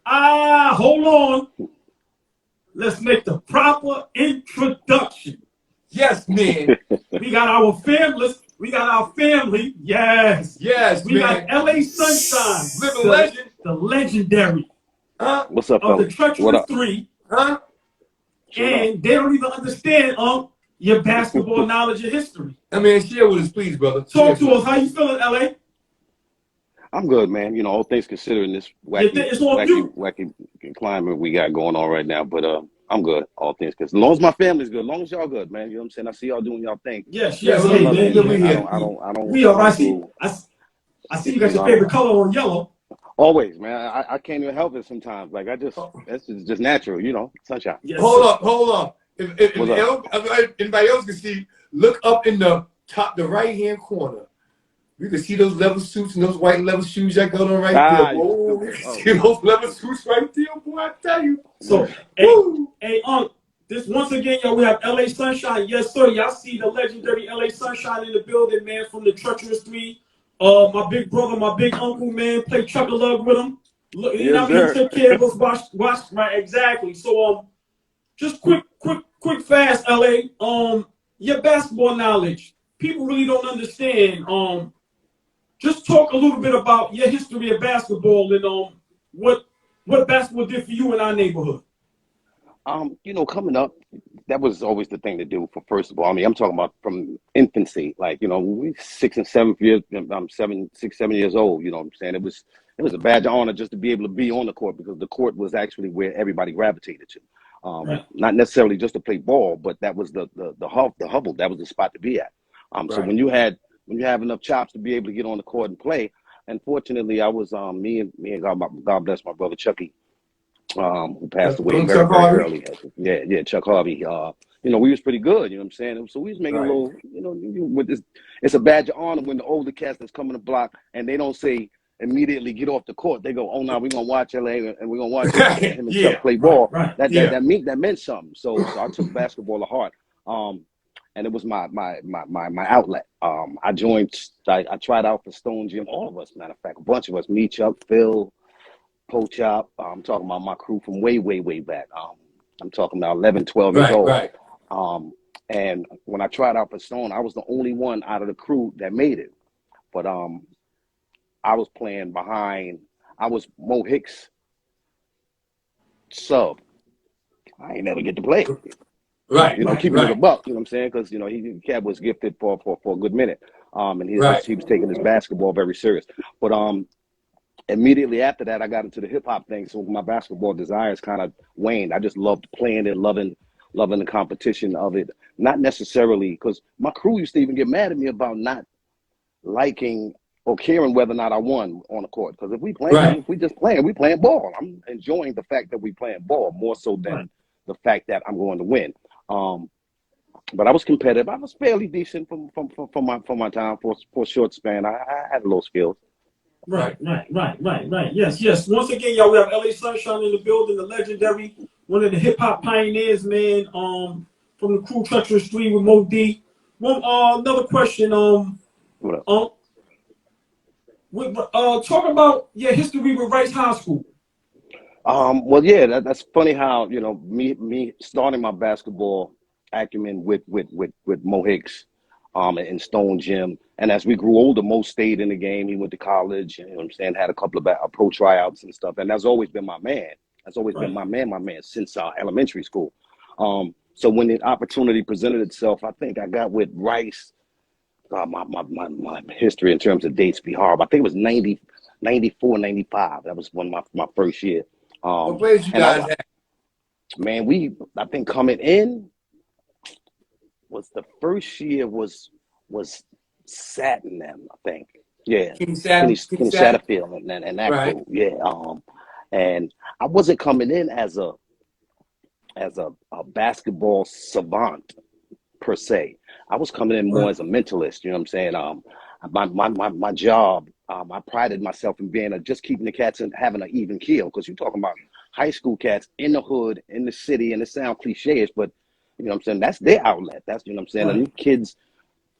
Hold on. Let's make the proper introduction. Yes, man. We got our families. We got our family. Yes. Yes, we man. got LA Sunshine. Living legend. The legendary. What's up, of fellas? the Treacherous 3. And they don't even understand your basketball knowledge and history. I mean, share with us, please, brother. Talk to us. How you feeling, LA? I'm good, man. You know, all things considering this wacky climate we got going on right now. But I'm good, all things considered. As long as my family's good, as long as y'all good, man. You know what I'm saying? I see y'all doing y'all thing. Yes, man. I don't. We are. I see you got your favorite color on yellow. Always, man. I can't even help it sometimes. Like that's just natural, you know. Sunshine. Yes, hold up. If anybody else can see, look up in the right hand corner. You can see those leather suits and those white leather shoes I got on right there. Whoa, you can see those leather suits right there, boy. I tell you. So, hey, this once again, yo, we have LA Sunshine. Yes, sir. Y'all see the legendary LA Sunshine in the building, man, from the Treacherous 3. My big brother, my big uncle, man, play Chuck a Lug with him. Look, you know, he took care of us. Watch, right? Exactly. So, just quick, fast, LA. Your basketball knowledge. People really don't understand. Just talk a little bit about your history of basketball and what basketball did for you in our neighborhood. You know, coming up, that was always the thing to do. For first of all, I mean, I'm talking about from infancy. Like, you know, we 6 and 7 years. I'm 6, 7 years old. You know what I'm saying? It was a badge of honor just to be able to be on the court because the court was actually where everybody gravitated to. Not necessarily just to play ball, but that was the hubble. That was the spot to be at. So when you have enough chops to be able to get on the court and play, and fortunately, I was me and God bless my brother Chucky, who passed away very early. Yeah, Chuck Harvey. You know, we was pretty good. You know what I'm saying? So we was making a little, you know, with this. It's a badge of honor when the older cats that's coming to block and they don't say immediately get off the court. They go, oh no, we're gonna watch LA and we're gonna watch him and Chuck play ball. That meant something. So I took basketball to heart. And it was my outlet. I tried out for Stone Gym. All of us, matter of fact, a bunch of us. Me, Chuck, Phil, Pochop. I'm talking about my crew from way back. I'm talking about 11, 12 years old. And when I tried out for Stone, I was the only one out of the crew that made it. But I was playing behind. I was Mo Hicks' sub. I ain't never get to play. You know, keeping it a buck, you know what I'm saying? Because, you know, Cat was gifted for a good minute. And he was taking his basketball very serious. But immediately after that, I got into the hip hop thing. So my basketball desires kind of waned. I just loved playing it, loving the competition of it. Not necessarily because my crew used to even get mad at me about not liking or caring whether or not I won on the court. Because if we just playing, we playing ball. I'm enjoying the fact that we playing ball more so than the fact that I'm going to win. But I was competitive. I was fairly decent for my time for a short span. I had a little skills. Right. Yes. Once again, y'all, we have LA Sunshine in the building, the legendary, one of the hip hop pioneers, man. From the crew Treacherous 3 with Mo D. Another question. Talk about your history with Rice High School. Well, yeah, that's funny how, you know, me starting my basketball acumen with Mo Hicks, and Stone Gym. And as we grew older, Mo stayed in the game. He went to college, you know what I'm saying, had a couple of pro tryouts and stuff. And that's always been my man. That's always been my man since elementary school. So when the opportunity presented itself, I think I got with Rice. My history in terms of dates be horrible. I think it was 94, 95. That was one of my first year. What players you guys had? Man, I think coming in was the first year was Satin, I think. Yeah. Kenny Satterfield and that crew. Yeah. And I wasn't coming in as a basketball savant per se. I was coming in more as a mentalist, you know what I'm saying? My job, I prided myself in being just keeping the cats and having an even keel, because you're talking about high school cats in the hood, in the city, and it sounds cliche-ish, but you know what I'm saying, that's their outlet. That's, you know what I'm saying, and these kids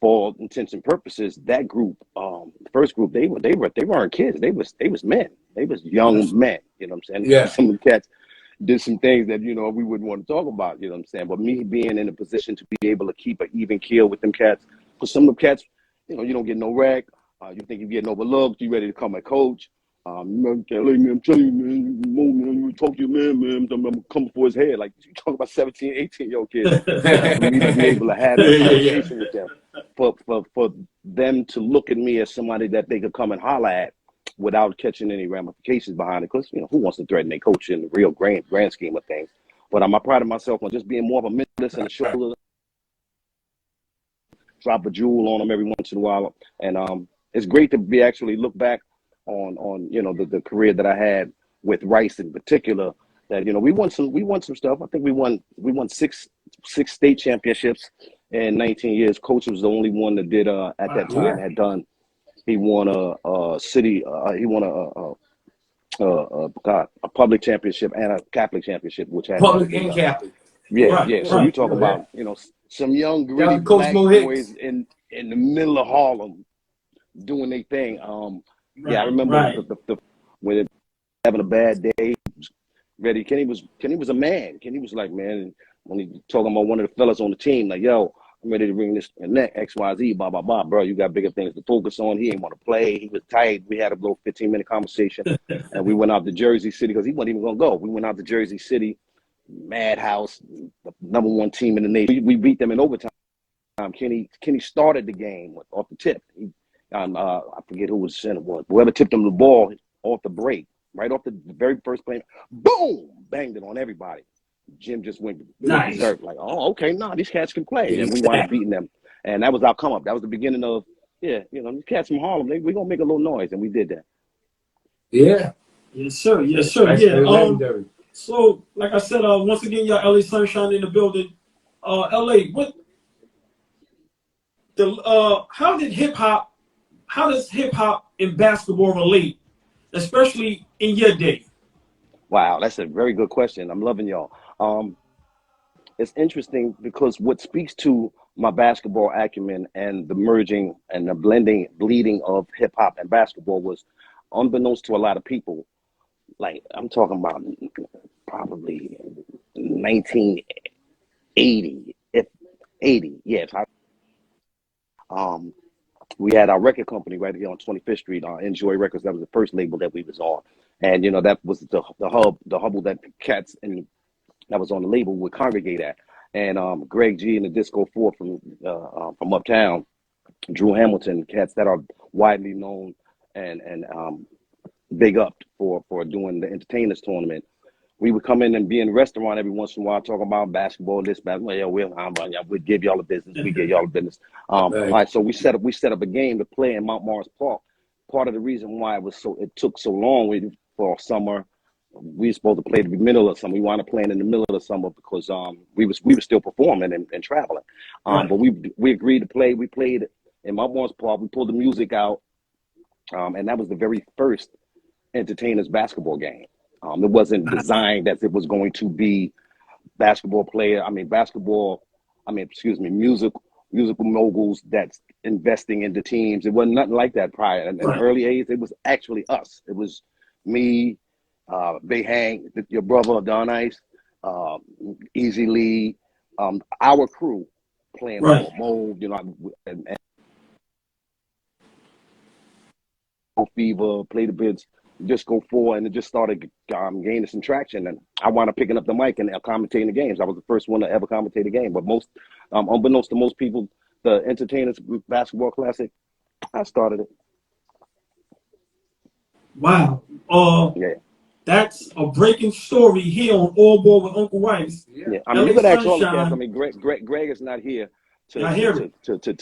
for intents and purposes, that group, the first group, they weren't kids. They was men. They was young men. You know what I'm saying? Yeah. Some of the cats did some things that, you know, we wouldn't want to talk about. You know what I'm saying? But me being in a position to be able to keep an even keel with them cats, because some of them cats, you know, you don't get no rag. You think you're getting overlooked. You ready to become a coach. I'm telling you, man, you talk to your man, I'm coming for his head. Like, you talking about 17, 18-year-old kids. For me to be able to have that conversation with them, for them to look at me as somebody that they could come and holler at without catching any ramifications behind it. Because, you know, who wants to threaten their coach in the real grand scheme of things? But I pride myself on just being more of a mentalist and a shoulder, drop a jewel on them every once in a while. And it's great to be actually look back on you know, the career that I had with Rice in particular. That, you know, we won some stuff. I think we won six state championships in 19 years. Coach was the only one that did at that time had done. He won a public championship and a Catholic championship, which had Public and Catholic. Yeah. So you talk about, you know, some young gritty black boys in the middle of Harlem doing their thing. I remember the when it, having a bad day, ready. Kenny was a man. Kenny was like, man, when he talking about one of the fellas on the team, like, yo, I'm ready to bring this and that, XYZ, blah, blah, blah. Bro, you got bigger things to focus on. He didn't want to play. He was tight. We had a little 15-minute conversation, and we went out to Jersey City because he wasn't even going to go. We went out to Jersey City, Madhouse, the #1 team in the nation. We beat them in overtime. Kenny started the game off the tip. I forget who was center was. Whoever tipped him the ball off the break, right off the very first play, boom, banged it on everybody. Jim just went berserk, like, oh, okay, these cats can play. And we wound up beating them. And that was our come up. That was the beginning of, you know, these cats from Harlem, we're going to make a little noise. And we did that. Yeah. Yes, sir. Yes, sir. Yeah. So, like I said, once again, y'all, LA Sunshine in the building. LA, how does hip hop and basketball relate, especially in your day? Wow, that's a very good question. I'm loving y'all. It's interesting because what speaks to my basketball acumen and the merging and the bleeding of hip hop and basketball was, unbeknownst to a lot of people, like I'm talking about probably 1980, if 80, yes. We had our record company right here on 25th Street, Enjoy Records. That was the first label that we was on. And, you know, that was the hubble that cats and that was on the label would congregate at. And Greg G and the Disco Four from Uptown, Drew Hamilton, cats that are widely known and big up for doing the entertainers tournament. We would come in and be in the restaurant every once in a while talking about basketball, this, basketball. Yeah, we'll give y'all the business. We give y'all the business. All right, so we set up a game to play in Mount Morris Park. Part of the reason why it took so long for summer, we were supposed to play the middle of summer. We wound up playing in the middle of the summer because we were still performing and traveling. But we agreed to play. We played in Mount Morris Park. We pulled the music out, and that was the very first entertainers basketball game. It wasn't designed as it was going to be musical moguls that's investing into teams. It wasn't nothing like that prior. In the early 80s, it was actually us. It was me, Big Hank, your brother Don Ice, Easy Lee, our crew playing Mo, you know, and Fever, Play the Bids, Disco 4, and it just started gaining some traction. And I wound up picking up the mic and commentating the games. I was the first one to ever commentate a game. But most, unbeknownst to most people, the Entertainers Basketball Classic, I started it. Wow. That's a breaking story here on All Ball with Uncle Rice. Yeah. I mean, you could ask all the cats. I mean, Greg is not here to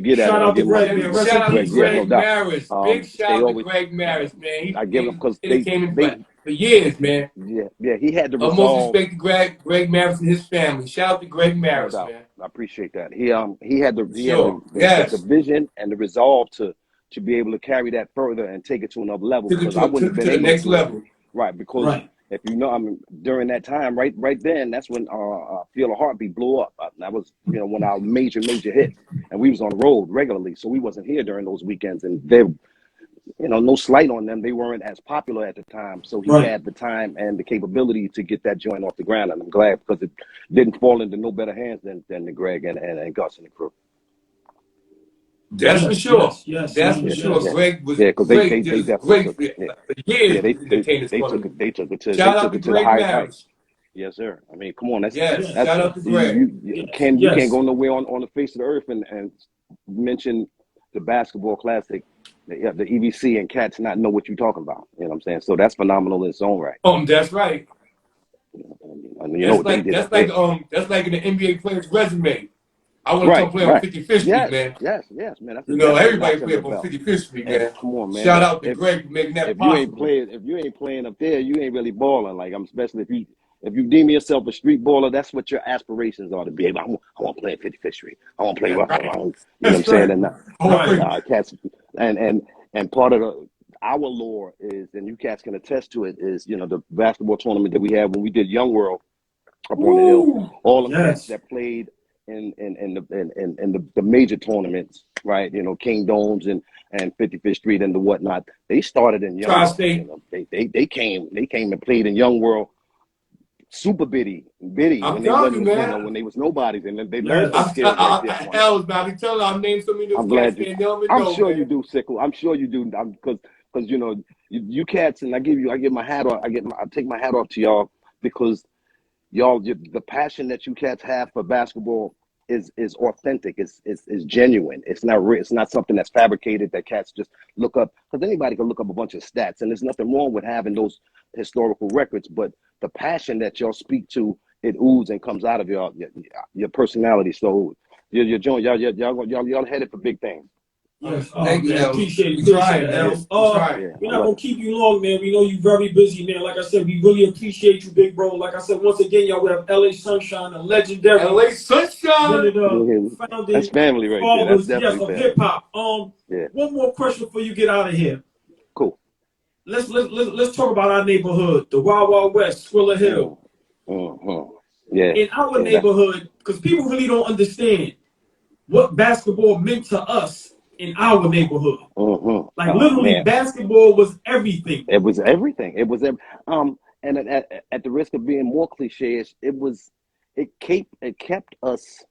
get at shout out to Greg. Shout out to Greg Maris. Big shout out to Greg Maris, man. I give him because they came in for years, man. Yeah. He had to resolve. Most respect to Greg Maris and his family. Shout out to Greg Maris, man. I appreciate that. He had the vision and the resolve to be able to carry that further and take it to another level. To the next level. Right, because if you know, I mean, during that time, right then, that's when Feel a Heartbeat blew up. That was, you know, one of our major hits, and we was on the road regularly, so we wasn't here during those weekends. And they, you know, no slight on them, they weren't as popular at the time. So he Right. had the time and the capability to get that joint off the ground, and I'm glad because it didn't fall into no better hands than the Greg and Gus and the crew. That's for sure. Yes. That's for sure. Yeah. Greg was Because great. they Just definitely great took it. for years. They Entertainers took it to Shout out to the Greg highest Marriage. heights. Yes, sir. I mean, come on, that's Shout out to Greg. you can't go nowhere on the face of the earth and mention the basketball classic, the EBC, and cats not know what you're talking about. You know what I'm saying? So that's phenomenal in its own right. That's right. That's like an NBA player's resume. I want to come play on 55th Street, man. Yes, man. That's everybody play up on 55th Street, man. Come on, man. Shout out to Greg for making that possible. If you ain't playing up there, you ain't really balling. Like, I'm especially if you deem yourself a street baller, that's what your aspirations are to be able. I want to play at 55th Street. I want to play rough. You know what I'm saying? And cats and part of our lore is, and you cats can attest to it, is, you know, the basketball tournament that we had when we did Young World up on the hill. All the cats that played in the major tournaments, right? You know, King Domes and 55th Street and the whatnot. They started in Young World. You know, they came and played in Young World. Super bitty when they was nobodies, and they learned some skills right there. I'll name some of those. I'm glad I'm sure you do, Sickle. I'm sure you do, because you know you cats, and I take my hat off to y'all, because y'all, the passion that you cats have for basketball is authentic. It's genuine. It's not something that's fabricated that cats just look up, because anybody can look up a bunch of stats, and there's nothing wrong with having those historical records, but the passion that y'all speak to, it oozes and comes out of your personality. So your joint, y'all headed for big things. Yes, thank you. Appreciate it. We're not gonna keep you long, man. We know you're very busy, man. Like I said, we really appreciate you, big bro. Like I said, once again, y'all, we have LA Sunshine, a legendary LA Sunshine. Founding that's family right there. That's definitely of hip hop. One more question before you get out of here. Cool. Let's talk about our neighborhood, the Wild Wild West, Squilla Hill. Yeah. In our neighborhood, because people really don't understand what basketball meant to us in our neighborhood. Like, literally, basketball was everything. It was everything. It was and at the risk of being more cliche-ish, it kept us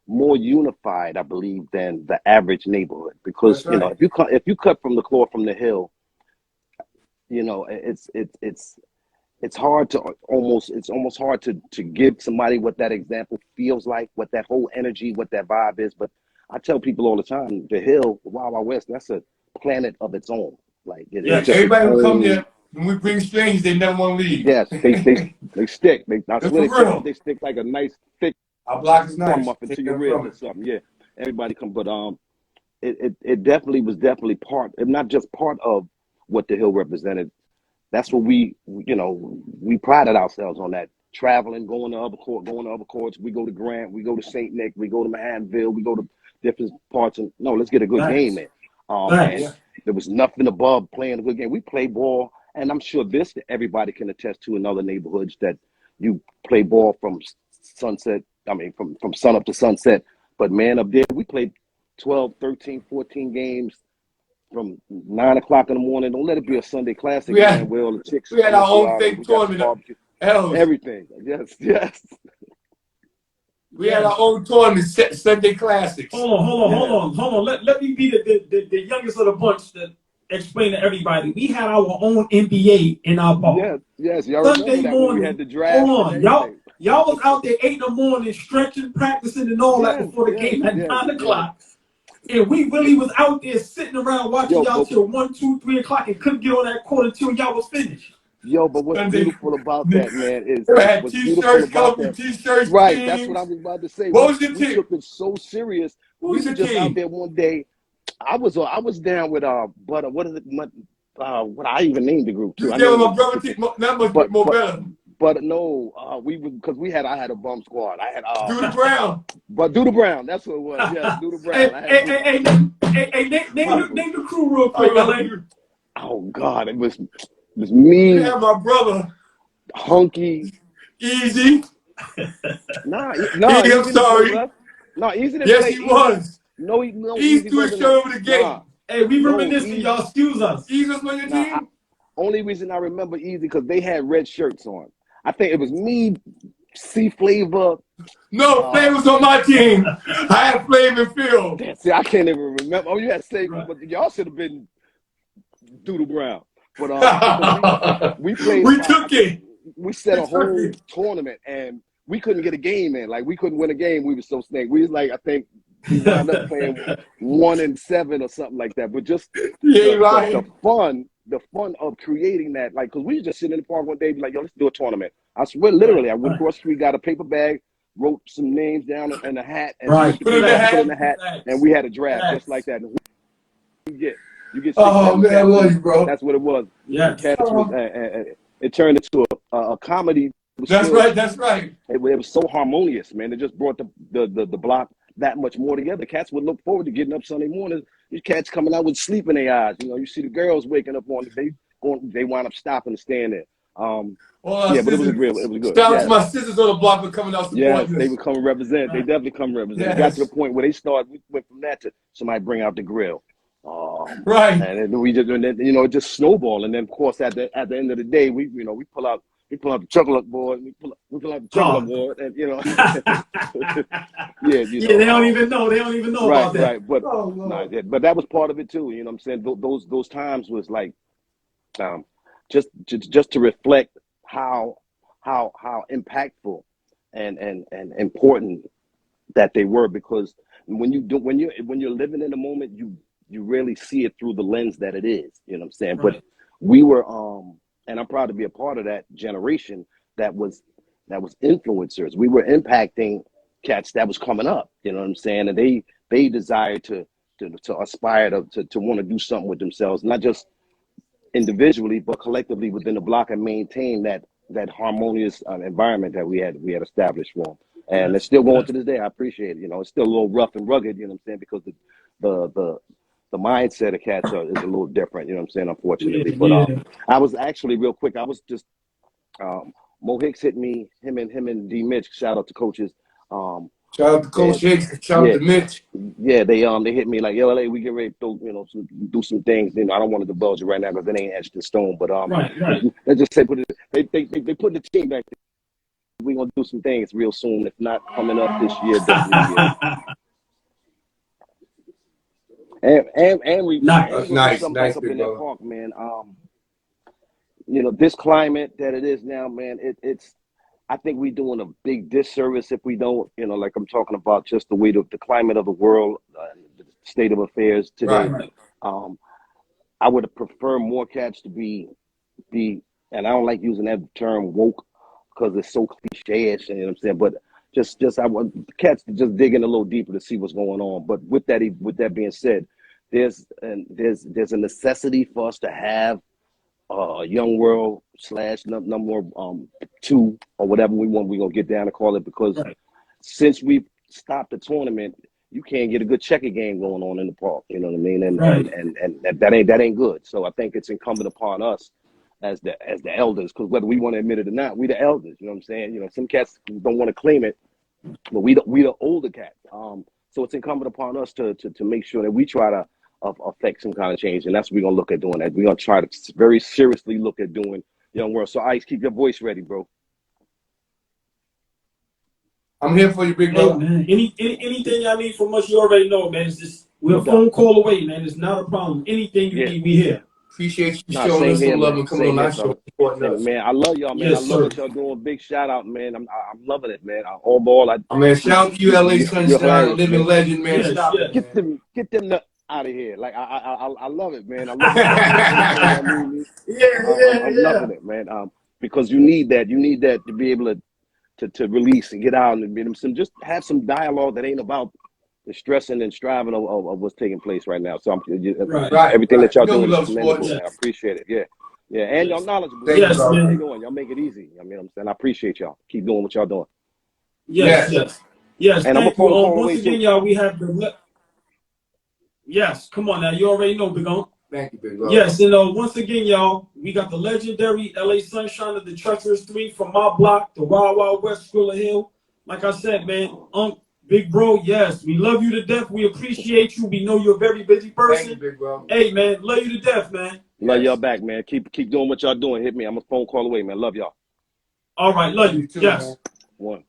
more unified, I believe, than the average neighborhood. Because you know, if you cut from the floor from the hill, you know, it's hard to almost hard to give somebody what that example feels like, what that whole energy, what that vibe is. But I tell people all the time, the hill, the Wild Wild West, that's a planet of its own. Like, everybody will come there. When we bring strangers, they never want to leave. Yes, they stick. They stick like a nice thick. Our block is nice. Muffin to your ribs or something. Yeah, everybody come, but it definitely was part, not just part of what the hill represented. That's what we prided ourselves on, that traveling, going to other courts. We go to Grant, we go to St. Nick, we go to Manhattanville, we go to different parts. And no, let's get a good game in. And there was nothing above playing a good game. We play ball, and I'm sure everybody can attest to in other neighborhoods, that you play ball from sunset. I mean, from sun up to sunset. But man, up there, we played 12, 13, 14 games from 9 o'clock in the morning. Don't let it be a Sunday classic, man. Where all the chicks. We had our own fake tournament. Everything. Yes. We had our own tournament, Sunday classics. Hold on. Let me be the youngest of the bunch that explain to everybody. We had our own NBA in our bar. Yes. Y'all Sunday morning. We had the draft. Hold on, y'all was out there 8 in the morning, stretching, practicing, and all that before the game at 9 o'clock. And we really was out there sitting around watching y'all till 1, 2, 3 o'clock, and couldn't get on that court until y'all was finished. Yo, but what's beautiful about that, man, is had t-shirts, colorful t-shirts. Right, teams. that's what I was about to say. What was your team? We took it so serious. We were just out there one day. I was down with but what is it? What I even named the group too. You down with my brother team? That must be more better. But no, because I had a bum squad. I had Duda Brown. But Duda Brown, that's what it was. Yeah, Duda Brown. Name the crew real quick. Oh God, it was me. You had my brother. Hunky. Easy. Nah, I'm Easy didn't play sorry. left. Nah, Easy didn't Yes, play. he was. No, Easy Easy threw his wasn't. shirt over the gate. Nah, Hey, we no, reminiscing, y'all. Excuse us. Easy was on your team? Only reason I remember Easy because they had red shirts on. I think it was me, C Flavor. No, Flav was on my team. I had Flav and Phil. See, I can't even remember. Oh, you had to say, Right. but y'all should have been Doodle Brown. But we played. We took it. We set a whole tournament, and we couldn't get a game in. Like, we couldn't win a game. We were so snake. We was like, I think we wound up playing 1-7 or something like that. But just the fun of creating that, like, because we was just sitting in the park one day, be like, yo, let's do a tournament. I swear, literally, I went across the street, got a paper bag, wrote some names down in a hat, and Put in the hat, and we had a draft just like that. And you get 6, oh 7 man, I cats. love you, bro. That's what it was. Yeah. It turned into a comedy. That's right. It was so harmonious, man. It just brought the block that much more together. Cats would look forward to getting up Sunday mornings. These cats coming out with sleep in their eyes. You know, you see the girls waking up on it. They wind up stopping to stand there. But it was real. It was good. Shout out to my sisters on the block for coming out supporting us. They would come and represent. They definitely come and represent. It got to the point where they started. We went from that to somebody bring out the grill. Right. And then it just snowballed. And then, of course, at the end of the day, we pull out the chocolate board. We pull out the chocolate board, and they don't even know. They don't even know about that. Right. But but that was part of it too. You know what I'm saying? Those times was like, just to reflect how impactful and important that they were, because when you're living in the moment, you really see it through the lens that it is. You know what I'm saying? Right. But we were and I'm proud to be a part of that generation that was influencers. We were impacting cats that was coming up. You know what I'm saying? And they desired to aspire to want to do something with themselves, not just individually, but collectively within the block, and maintain that harmonious environment that we had established for them. And it's still going to this day. I appreciate it. You know, it's still a little rough and rugged, you know what I'm saying, because the mindset of cats is a little different, you know what I'm saying, unfortunately. But I was actually, real quick, I was just Mo Hicks hit me, him and D Mitch, shout out to coaches. Shout out to Coach Hicks, shout out to Mitch. Yeah, they hit me like, yo, LA, we get ready to do some things. You know, I don't want to divulge it right now because it ain't etched in stone. But let's just say they put the team back there. We're gonna do some things real soon. If not coming up this year, definitely. And we nice up in that park, man. This climate that it is now, man, it's I think we're doing a big disservice if we don't, like I'm talking about, just the way the climate of the world, the state of affairs today. Right. I would have preferred more cats to be, and I don't like using that term woke because it's so cliche-ish, you know what I'm saying? But just I want cats to just dig in a little deeper to see what's going on. But with that being said, there's a necessity for us to have Young World / number 2 or whatever we're gonna get down and call it, because since we've stopped the tournament, you can't get a good checker game going on in the park. You know what I mean? And that ain't good. So I think it's incumbent upon us as the elders, because whether we want to admit it or not, we the elders. You know what I'm saying? Some cats don't want to claim it, but we the older cats. So it's incumbent upon us to make sure that we try to affect some kind of change, and that's what we're gonna look at doing. That we're gonna try to very seriously look at doing Young World. So Ice, keep your voice ready, bro. I'm here for you, big bro. Hey, man. Anything y'all need from us, you already know, man. It's just we're a phone call away, man. It's not a problem. Anything you need, we here. Appreciate you showing us some love and coming on our show. Man, I love y'all, man. Yes, I love what y'all doing. Big shout out, man. I'm loving it, man. All ball. Man, shout out to you, LA Sunshine, living legend, man. Yes, Stop yes. it, get them out of here. Like I love it, man. I love it. I'm loving it, man. Because you need that. You need that to be able to release and get out and be just have some dialogue that ain't about the stressing and striving of what's taking place right now. So everything that y'all doing is commendable, man. I appreciate it. Yeah, and y'all knowledgeable. Yes, man. man. How you doing? Y'all make it easy. I mean, I appreciate y'all. Keep doing what y'all doing. Yes. And thank I'm you. Once again, y'all, we have the. Yes, come on now. You already know, Big On. Thank you, big bro. Yes, and once again, y'all, we got the legendary LA Sunshine of the Treacherous 3 from my block, the Wild Wild West, Skrilla Hill. Like I said, man, big bro, yes, we love you to death. We appreciate you. We know you're a very busy person. Thank you, big bro. Hey, man, love you to death, man. Love y'all back, man. Keep doing what y'all doing. Hit me. I'm a phone call away, man. Love y'all. All right, love you. Too, yes. man. One.